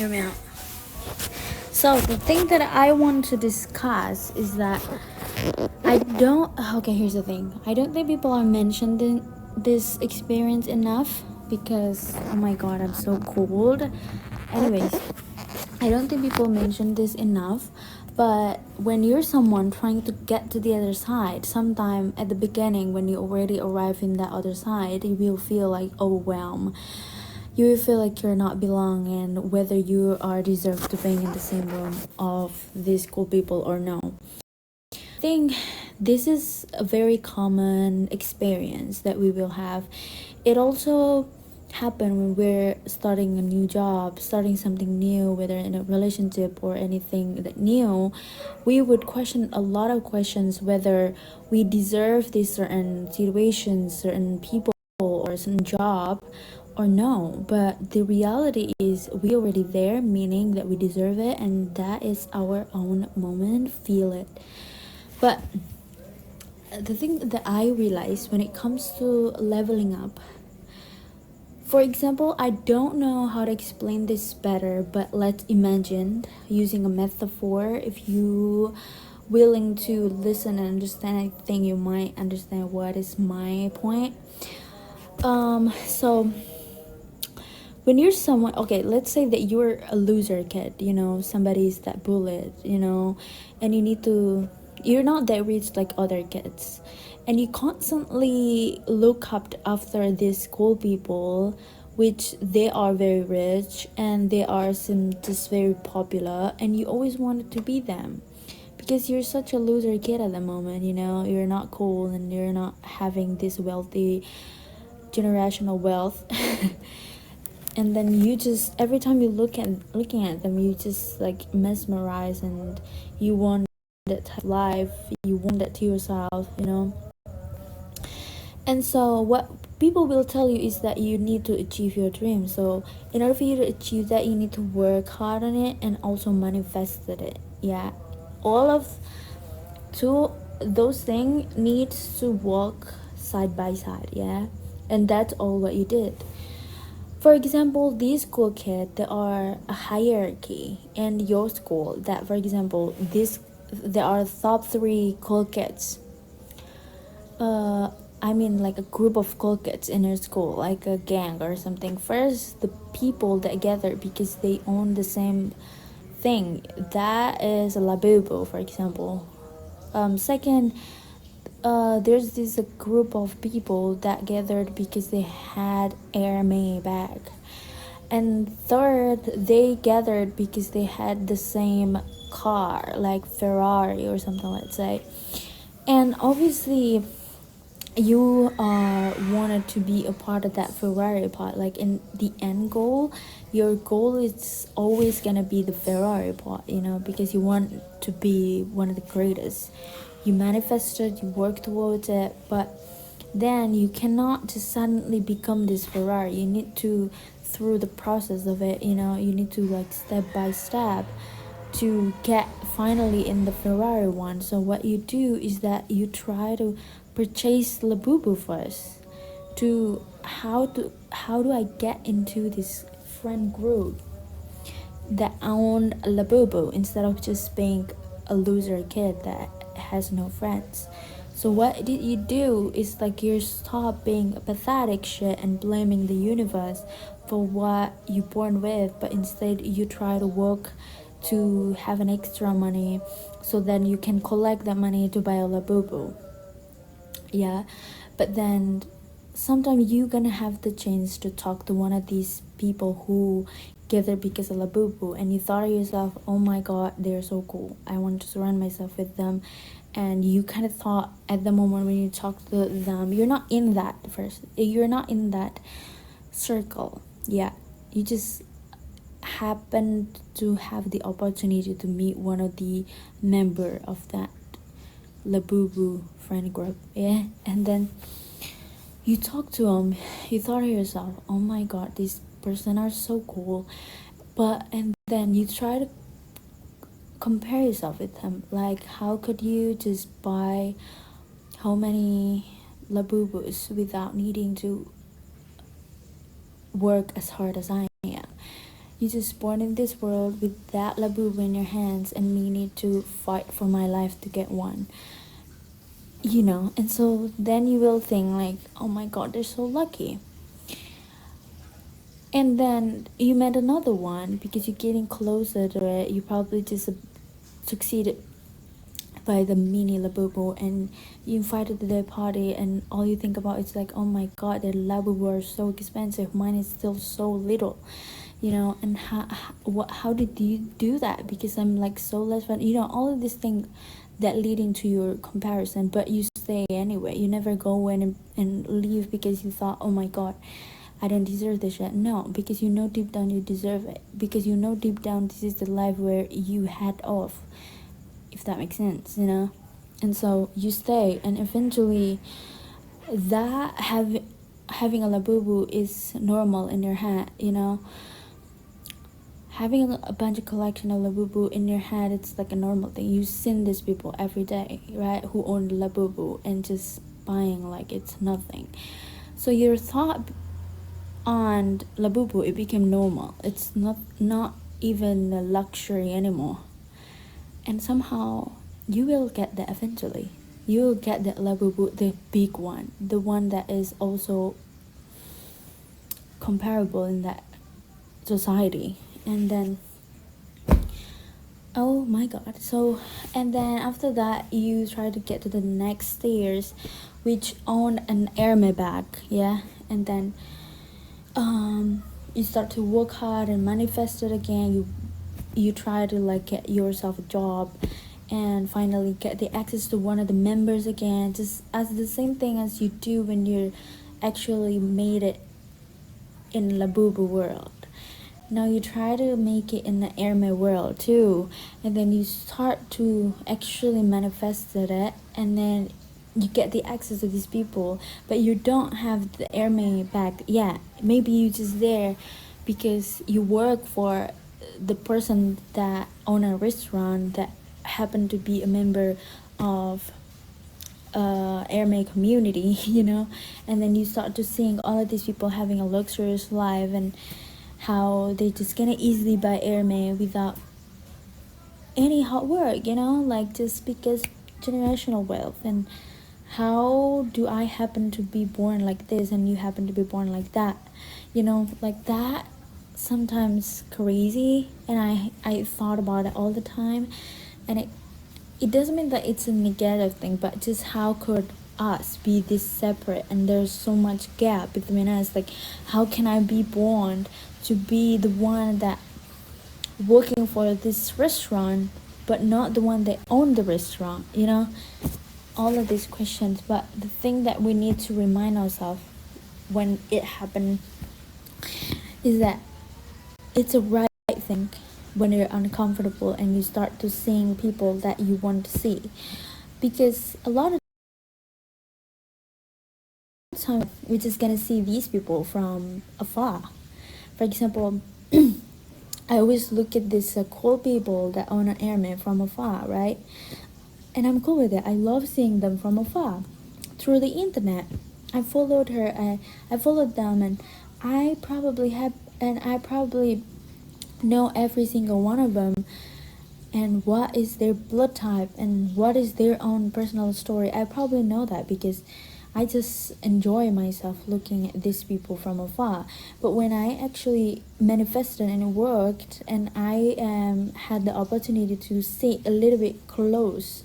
hear me out. So the thing that I want to discuss is that here's the thing. I don't think people are mentioning this experience enough because, oh my god, I'm so cold. Anyways, I don't think people mention this enough. But when you're someone trying to get to the other side, sometime at the beginning when you already arrive in that other side, you will feel like overwhelmed. You will feel like you're not belong and whether you are deserved to being in the same room of these cool people or no. I think this is a very common experience that we will have. It also happen when we're starting a new job, starting something new, whether in a relationship or anything that new. We would question a lot of questions whether we deserve this certain situations, certain people, or certain job or no. But the reality is we already there, meaning that we deserve it, and that is our own moment. Feel it. But the thing that I realized when it comes to leveling up, for example, I don't know how to explain this better, but let's imagine using a metaphor. If you willing to listen and understand, I think you might understand what is my point. So when you're someone, okay, let's say that you're a loser kid, somebody's that bullied, and you're not that rich like other kids, and you constantly look up after these cool people, which they are very rich and they are just very popular, and you always wanted to be them because you're such a loser kid at the moment. You're not cool and you're not having this wealthy generational wealth. And then you just, every time you looking at them, you just like mesmerize, and you want that type of life, you want that to yourself. And so what people will tell you is that you need to achieve your dream. So in order for you to achieve that, you need to work hard on it and also manifest it. Yeah, all of two those things needs to walk side by side. Yeah, and that's all what you did. For example, these school kids, there are a hierarchy in your school that, for example, there are top three cool kids. I mean, like a group of cool kids in your school, like a gang or something. First, the people that gather because they own the same thing. That is a labubu, for example. Second, there's this a group of people that gathered because they had Air May bag. And third, they gathered because they had the same car, like Ferrari or something, let's say. And obviously, you wanted to be a part of that Ferrari part. Like in the end goal, your goal is always gonna be the Ferrari part, because you want to be one of the greatest. You manifested, you work towards it, but then you cannot just suddenly become this Ferrari. You need to, through the process of it, you need to like step by step to get finally in the Ferrari one. So what you do is that you try to purchase Labubu first. To how do I get into this friend group that own Labubu instead of just being a loser kid that has no friends. So what did you do is like you stop being a pathetic shit and blaming the universe for what you born with, but instead you try to work to have an extra money so then you can collect that money to buy a Labubu. Yeah, but then sometimes you gonna have the chance to talk to one of these people who gather because of Labubu, and you thought to yourself, oh my god, they're so cool, I want to surround myself with them. And you kind of thought at the moment when you talk to them, you're not in that first, you're not in that circle. Yeah, you just happened to have the opportunity to meet one of the member of that Labubu friend group. Yeah, and then you talk to them, you thought to yourself, oh my god, these person are so cool. But and then you try to compare yourself with them, like how could you just buy how many Labubus without needing to work as hard as I am. You just born in this world with that Labubu in your hands, and me need to fight for my life to get one. And so then you will think like, oh my god, they're so lucky. And then you met another one because you're getting closer to it. You probably just succeeded by the mini Labubu, and you invited to their party, and all you think about is like, oh my god, their Labubu are so expensive. Mine is still so little, and how did you do that? Because I'm like so less fun. All of these things that leading to your comparison, but you stay anyway. You never go in and leave because you thought, oh my god, I don't deserve this yet. No, because deep down you deserve it. Because deep down this is the life where you had off, if that makes sense, And so you stay, and eventually that having a Labubu is normal in your head, Having a bunch of collection of Labubu in your head, it's like a normal thing. You see these people every day, right? Who own the Labubu and just buying like it's nothing. So your thought on Labubu, it became normal. It's not even a luxury anymore. And somehow you will get that eventually. You will get that Labubu, the big one, the one that is also comparable in that society. And then, oh my god. So, and then after that, you try to get to the next stairs, which own an Hermes bag, yeah. And then, you start to work hard and manifest it again. You try to like get yourself a job, and finally get the access to one of the members again, just as the same thing as you do when you're actually made it in Labubu world. Now you try to make it in the Hermes world too, and then you start to actually manifest it, and then you get the access to these people, but you don't have the Hermes bag yet. Maybe you just there because you work for the person that own a restaurant that happen to be a member of Hermes community, and then you start to seeing all of these people having a luxurious life, and how they just gonna easily buy Hermes without any hard work, like just because generational wealth. And how do I happen to be born like this and you happen to be born like that, like that. Sometimes crazy, and I thought about it all the time, and it doesn't mean that it's a negative thing, but just how could us be this separate, and there's so much gap between us. Like, how can I be born to be the one that working for this restaurant but not the one that owned the restaurant, all of these questions. But the thing that we need to remind ourselves when it happened is that it's a right thing when you're uncomfortable and you start to seeing people that you want to see, because a lot of time we're just gonna see these people from afar. For example, I always look at this cool people that own an Hermes from afar, right? And I'm cool with it. I love seeing them from afar through the internet. I followed her. I followed them, and I probably know every single one of them, and what is their blood type and what is their own personal story. I probably know that because I just enjoy myself looking at these people from afar. But when I actually manifested and it worked, and I had the opportunity to see a little bit close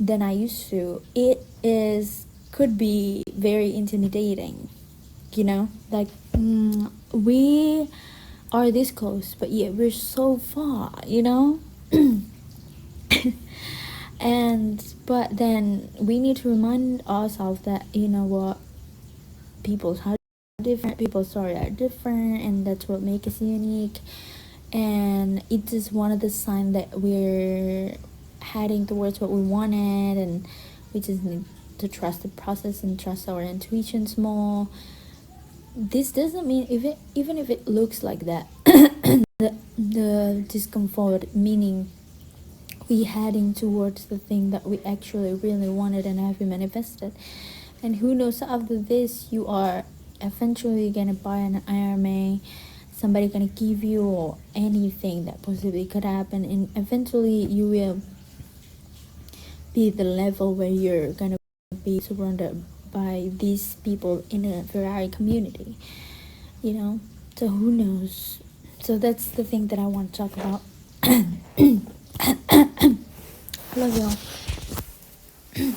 than I used to, could be very intimidating, like we are this close, but yet we're so far, but then we need to remind ourselves that what, people's story are different, and that's what makes us unique. And it is one of the signs that we're heading towards what we wanted, and we just need to trust the process and trust our intuitions more. This doesn't mean even if it looks like that, the discomfort, meaning we heading towards the thing that we actually really wanted and have manifested. And who knows, after this you are eventually gonna buy an IRMA, somebody gonna give you anything that possibly could happen, and eventually you will be the level where you're gonna be surrounded by these people in a Ferrari community, you know. So who knows? So that's the thing that I want to talk about. Love y'all.